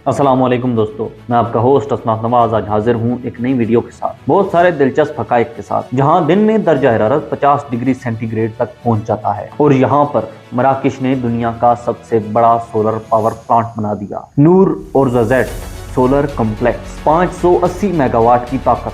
अस्सलाम वालेकुम दोस्तों, मैं आपका होस्ट असनात नवाज आज हाजिर हूँ एक नई वीडियो के साथ, बहुत सारे दिलचस्प हकाइक के साथ। जहाँ दिन में दर्जा हरारत 50 डिग्री सेंटीग्रेड तक पहुँच जाता है और यहाँ पर मराकश ने दुनिया का सबसे बड़ा सोलर पावर प्लांट बना दिया। नूर और ज़ेड सोलर कॉम्प्लेक्स 580 मेगावाट की ताकत,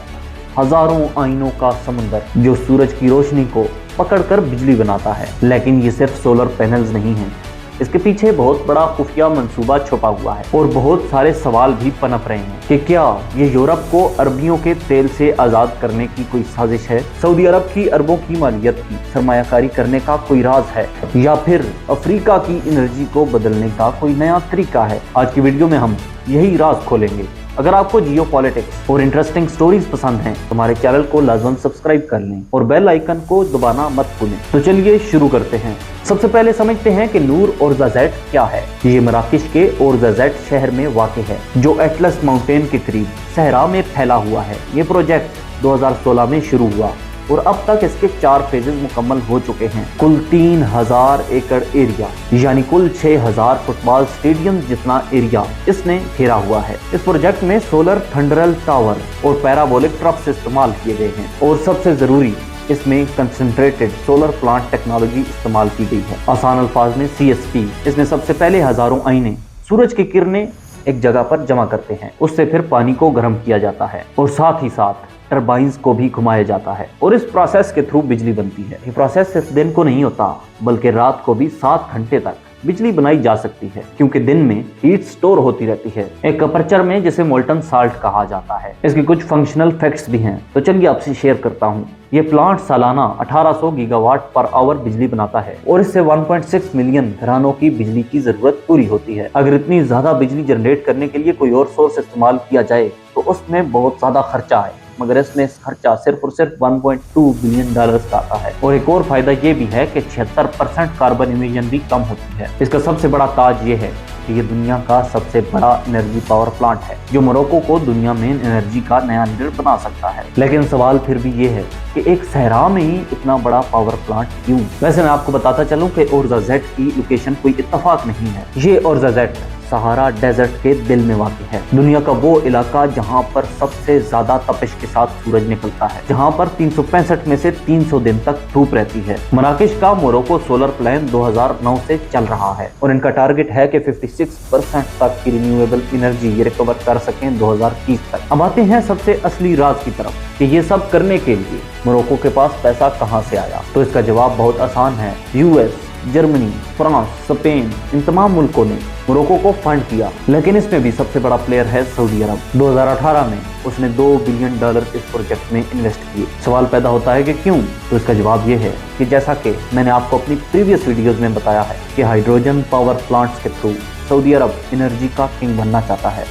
हजारों आइनों का समुंदर जो सूरज की रोशनी को पकड़कर बिजली बनाता है। लेकिन ये सिर्फ सोलर पैनल्स नहीं हैं, इसके पीछे बहुत बड़ा खुफिया मंसूबा छुपा हुआ है और बहुत सारे सवाल भी पनप रहे हैं कि क्या ये यूरोप को अरबियों के तेल से आज़ाद करने की कोई साजिश है, सऊदी अरब की अरबों की मालियत की सरमायाकारी करने का कोई राज है, या फिर अफ्रीका की एनर्जी को बदलने का कोई नया तरीका है। आज की वीडियो में हम यही राज खोलेंगे। अगर आपको जियो पॉलिटिक्स और इंटरेस्टिंग स्टोरीज पसंद हैं तो हमारे चैनल को लाजमन सब्सक्राइब कर लें और बेल आइकन को दबाना मत भूलें। तो चलिए शुरू करते हैं। सबसे पहले समझते हैं कि नूर और ज़ेड क्या है। ये मराकश के और ज़ेड शहर में वाक़ है जो एटलस माउंटेन के करीब सहरा में फैला हुआ है। ये प्रोजेक्ट 2016 में शुरू हुआ और अब तक इसके 4 फेजेस मुकम्मल हो चुके हैं। कुल 3000 एकड़ एरिया यानी कुल 6000 फुटबॉल स्टेडियम जितना एरिया इसने घेरा हुआ है। इस प्रोजेक्ट में सोलर थंडरल टावर और पैराबोलिक ट्रफ्स इस्तेमाल किए गए हैं और सबसे जरूरी इसमें कंसंट्रेटेड सोलर प्लांट टेक्नोलॉजी इस्तेमाल की गई है। आसान अल्फाज में CSP। इसमें सबसे पहले हजारों आईने सूरज की किरणें एक जगह पर जमा करते हैं, उससे फिर पानी को गर्म किया जाता है और साथ ही साथ टरबाइंस को भी घुमाया जाता है और इस प्रोसेस के थ्रू बिजली बनती है। ये प्रोसेस सिर्फ दिन को नहीं होता बल्कि रात को भी 7 घंटे तक बिजली बनाई जा सकती है, क्योंकि दिन में हीट स्टोर होती रहती है एक अपर्चर में जिसे मोल्टन साल्ट कहा जाता है। इसके कुछ फंक्शनल फैक्ट्स भी हैं, तो चलिए आपसे शेयर करता हूँ। ये प्लांट सालाना 1800 गीगावाट पर आवर बिजली बनाता है और इससे 1.6 मिलियन घरानों की बिजली की जरूरत पूरी होती है। अगर इतनी ज्यादा बिजली जनरेट करने के लिए कोई और सोर्स इस्तेमाल किया जाए तो उसमें बहुत ज्यादा खर्चा है, मगर इसमें खर्चा सिर्फ और सिर्फ 1.2 बिलियन डॉलर्स का आता है। और एक और फायदा ये भी है कि 76% कार्बन इमिशन भी कम होती है। इसका सबसे बड़ा ताज ये है कि ये दुनिया का सबसे बड़ा एनर्जी पावर प्लांट है जो मोरक्को को दुनिया में एनर्जी का नया लीडर बना सकता है। लेकिन सवाल फिर भी ये है कि एक सहरा में ही इतना बड़ा पावर प्लांट क्यों? वैसे मैं आपको बताता चलूं कि ओरज़ेड की लोकेशन कोई इत्तेफाक नहीं है। ये ओरज़ेड सहारा डेजर्ट के दिल में वाक़ है। दुनिया का वो इलाका जहां पर सबसे ज्यादा तपिश के साथ सूरज निकलता है, जहां पर 365 में से 300 दिन तक धूप रहती है। मराकश का मोरक्को सोलर प्लान 2009 से चल रहा है और इनका टारगेट है कि 56% तक की रिन्यूएबल एनर्जी ये रिकवर कर सकें 2030 तक। अब आते हैं सबसे असली राज की तरफ कि ये सब करने के लिए मोरक्को के पास पैसा कहां से आया। तो इसका जवाब बहुत आसान है। US, जर्मनी, फ्रांस, स्पेन, इन तमाम मुल्कों ने मोरक्को को फंड किया, लेकिन इसमें भी सबसे बड़ा प्लेयर है सऊदी अरब। 2018 में उसने $2 बिलियन इस प्रोजेक्ट में इन्वेस्ट किए। सवाल पैदा होता है कि क्यों? तो इसका जवाब ये है कि जैसा कि मैंने आपको अपनी प्रीवियस वीडियोस में बताया है कि हाइड्रोजन पावर प्लांट्स के थ्रू सऊदी अरब एनर्जी का किंग बनना चाहता है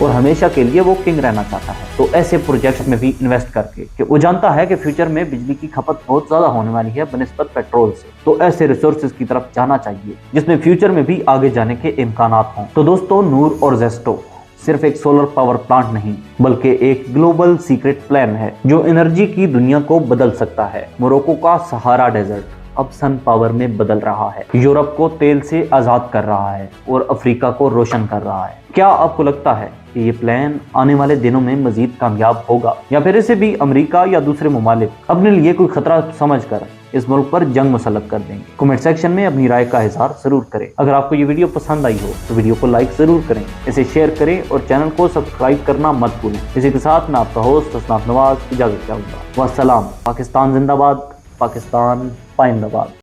और हमेशा के लिए वो किंग रहना चाहता है। तो ऐसे प्रोजेक्ट्स में भी इन्वेस्ट करके कि वो जानता है कि फ्यूचर में बिजली की खपत बहुत ज्यादा होने वाली है बनिस्बत पेट्रोल से, तो ऐसे रिसोर्सेज की तरफ जाना चाहिए जिसमें फ्यूचर में भी आगे जाने के इम्कानात हों। तो दोस्तों, नूर और ज़ेड सिर्फ एक सोलर पावर प्लांट नहीं बल्कि एक ग्लोबल सीक्रेट प्लान है जो एनर्जी की दुनिया को बदल सकता है। मोरक्को का सहारा डेजर्ट अब सन पावर में बदल रहा है, यूरोप को तेल से आजाद कर रहा है और अफ्रीका को रोशन कर रहा है। क्या आपको लगता है कि ये प्लान आने वाले दिनों में मजीद कामयाब होगा, या फिर इसे भी अमेरिका या दूसरे ममालिक अपने लिए कोई खतरा समझकर इस मुल्क पर जंग मुसल्लत कर देंगे? कमेंट सेक्शन में अपनी राय का इजहार जरूर करें। अगर आपको ये वीडियो पसंद आई हो तो वीडियो को लाइक जरूर करें, इसे शेयर करें और चैनल को सब्सक्राइब करना मत भूलें। इसी के साथ मैं आपका होस्ट असनात नवाज इजाजत चाहूंगा। वस्सलाम। पाकिस्तान जिंदाबाद, पाकिस्तान पाइंदाबाद।